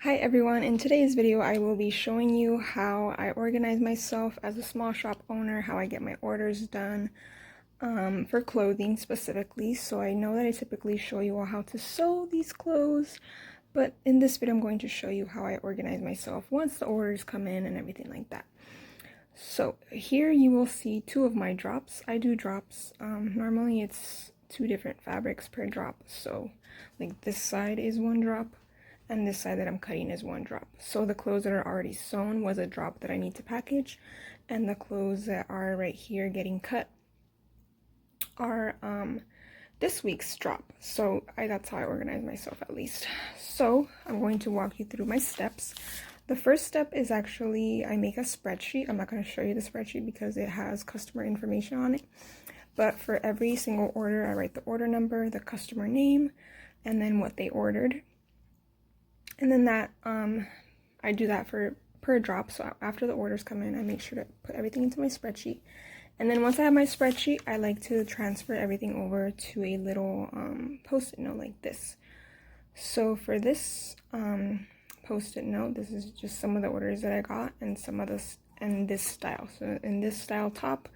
Hi everyone, in today's video I will be showing you how I organize myself as a small shop owner, how I get my orders done for clothing specifically. So I know that I typically show you all how to sew these clothes, but in this video I'm going to show you how I organize myself once the orders come in and everything like that. So here you will see two of my drops. I do drops. Normally it's two different fabrics per drop. So like this side is one drop and this side that I'm cutting is one drop. So the clothes that are already sewn was a drop that I need to package, and the clothes that are right here getting cut are this week's drop. So that's how I organize myself, at least. So I'm going to walk you through my steps. The first step is actually I make a spreadsheet. I'm not going to show you the spreadsheet because it has customer information on it, but for every single order I write the order number, the customer name, and then what they ordered. And then that I do that for per drop. So after the orders come in, I make sure to put everything into my spreadsheet. And then once I have my spreadsheet, I like to transfer everything over to a little post-it note like this. So for this post-it note, this is just some of the orders that I got and some of this and this style. So in this style top,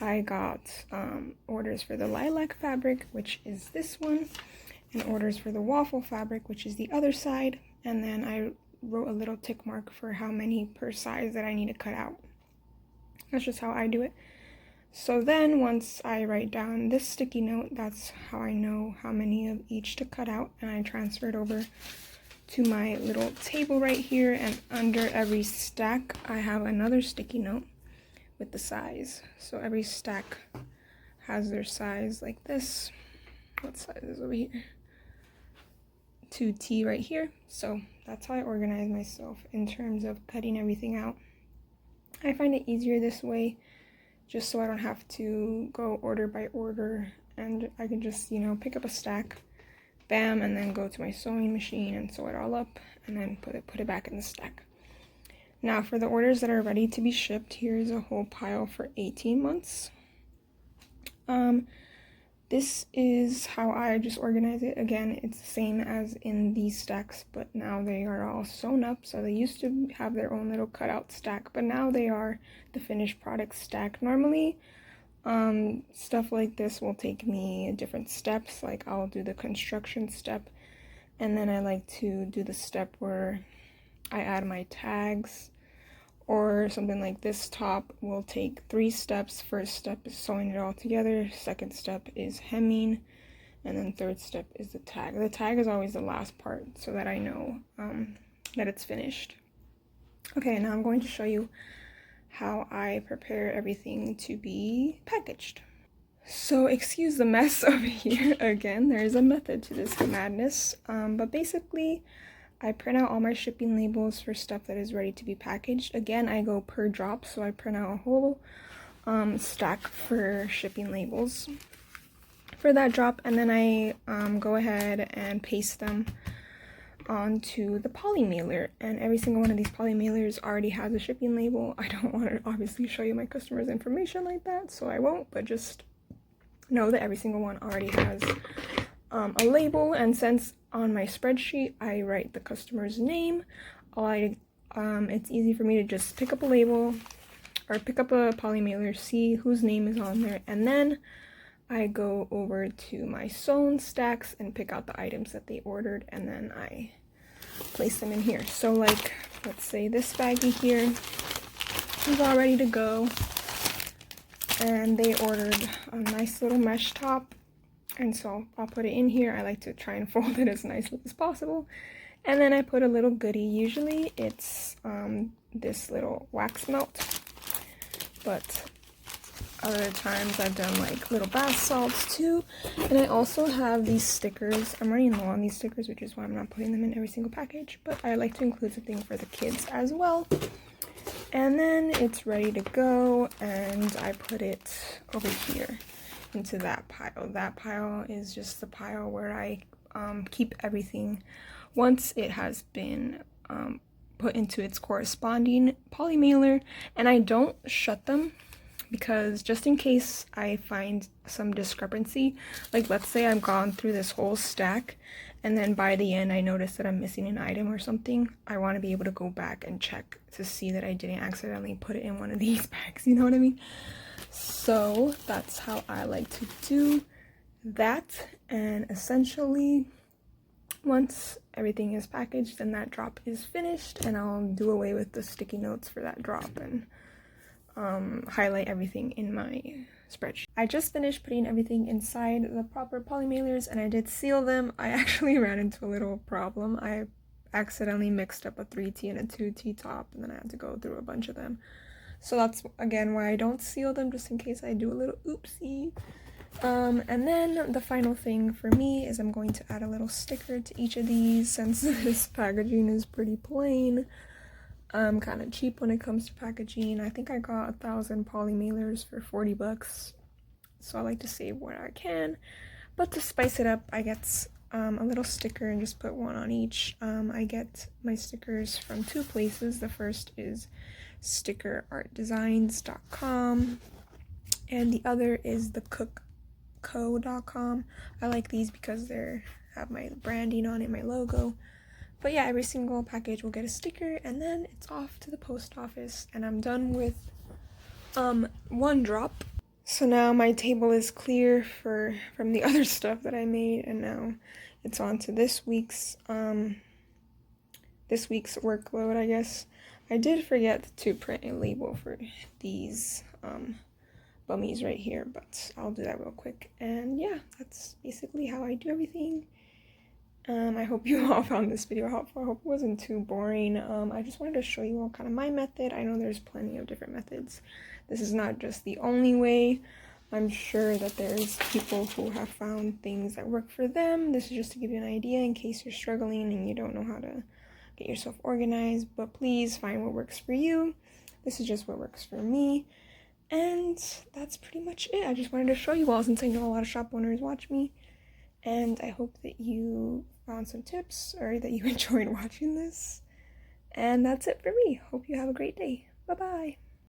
I got orders for the lilac fabric, which is this one, and orders for the waffle fabric, which is the other side. And then I wrote a little tick mark for how many per size that I need to cut out. That's just how I do it. So then once I write down this sticky note, that's how I know how many of each to cut out, and I transfer it over to my little table right here. And under every stack I have another sticky note with the size. So every stack has their size like this. What size is over here? 2T right here. So that's how I organize myself in terms of cutting everything out. I find it easier this way, just so I don't have to go order by order, and I can just, pick up a stack, bam, and then go to my sewing machine and sew it all up, and then put it back in the stack. Now for the orders that are ready to be shipped, here's a whole pile for 18 months. This is how I just organize it. Again, it's the same as in these stacks, but now they are all sewn up. So they used to have their own little cutout stack, but now they are the finished product stack. Normally, stuff like this will take me different steps. Like I'll do the construction step, and then I like to do the step where I add my tags. Or something like this top will take 3 steps. First step is sewing it all together. Second step is hemming. And then third step is the tag. The tag is always the last part so that I know that it's finished. Okay, now I'm going to show you how I prepare everything to be packaged. So excuse the mess over here again. There is a method to this madness. But basically, I print out all my shipping labels for stuff that is ready to be packaged. Again, I go per drop, so I print out a whole stack for shipping labels for that drop, and then I go ahead and paste them onto the poly mailer. And every single one of these poly mailers already has a shipping label. I don't want to obviously show you my customers' information like that, so I won't, but just know that every single one already has a label. And since on my spreadsheet I write the customer's name, it's easy for me to just pick up a label or pick up a poly mailer, see whose name is on there, and then I go over to my sewn stacks and pick out the items that they ordered, and then I place them in here. So like, let's say this baggie here is all ready to go, and they ordered a nice little mesh top. And so I'll put it in here. I like to try and fold it as nicely as possible. And then I put a little goodie. Usually it's this little wax melt. But other times I've done like little bath salts too. And I also have these stickers. I'm running low on these stickers, which is why I'm not putting them in every single package. But I like to include something for the kids as well. And then it's ready to go. And I put it over here into that pile. That pile is just the pile where I keep everything once it has been put into its corresponding poly mailer. And I don't shut them because just in case I find some discrepancy, like let's say I've gone through this whole stack and then by the end I notice that I'm missing an item or something, I want to be able to go back and check to see that I didn't accidentally put it in one of these bags, you know what I mean? So that's how I like to do that. And essentially once everything is packaged, then that drop is finished, and I'll do away with the sticky notes for that drop and highlight everything in my spreadsheet. I just finished putting everything inside the proper poly mailers and I did seal them. I actually ran into a little problem. I accidentally mixed up a 3T and a 2T top, and then I had to go through a bunch of them. So that's again why I don't seal them, just in case I do a little oopsie. And then the final thing for me is I'm going to add a little sticker to each of these, since this packaging is pretty plain. I'm kind of cheap when it comes to packaging. I think I got 1,000 poly mailers for 40 bucks, so I like to save where I can. But to spice it up, I get a little sticker and just put one on each. I get my stickers from two places. The first is stickerartdesigns.com and the other is thecookco.com. I like these because they have my branding on it, my logo. But yeah, every single package will get a sticker, and then it's off to the post office, and I'm done with one drop. So now my table is clear from the other stuff that I made, and now it's on to this week's workload, I guess. I did forget to print a label for these bummies right here, but I'll do that real quick. And yeah, that's basically how I do everything. I hope you all found this video helpful. I hope it wasn't too boring. I just wanted to show you all kind of my method. I know there's plenty of different methods. This is not just the only way. I'm sure that there's people who have found things that work for them. This is just to give you an idea in case you're struggling and you don't know how to get yourself organized, but please find what works for you. This is just what works for me. And that's pretty much it. I just wanted to show you all, since I know a lot of shop owners watch me. And I hope that you found some tips, or that you enjoyed watching this. And that's it for me. Hope you have a great day. Bye-bye.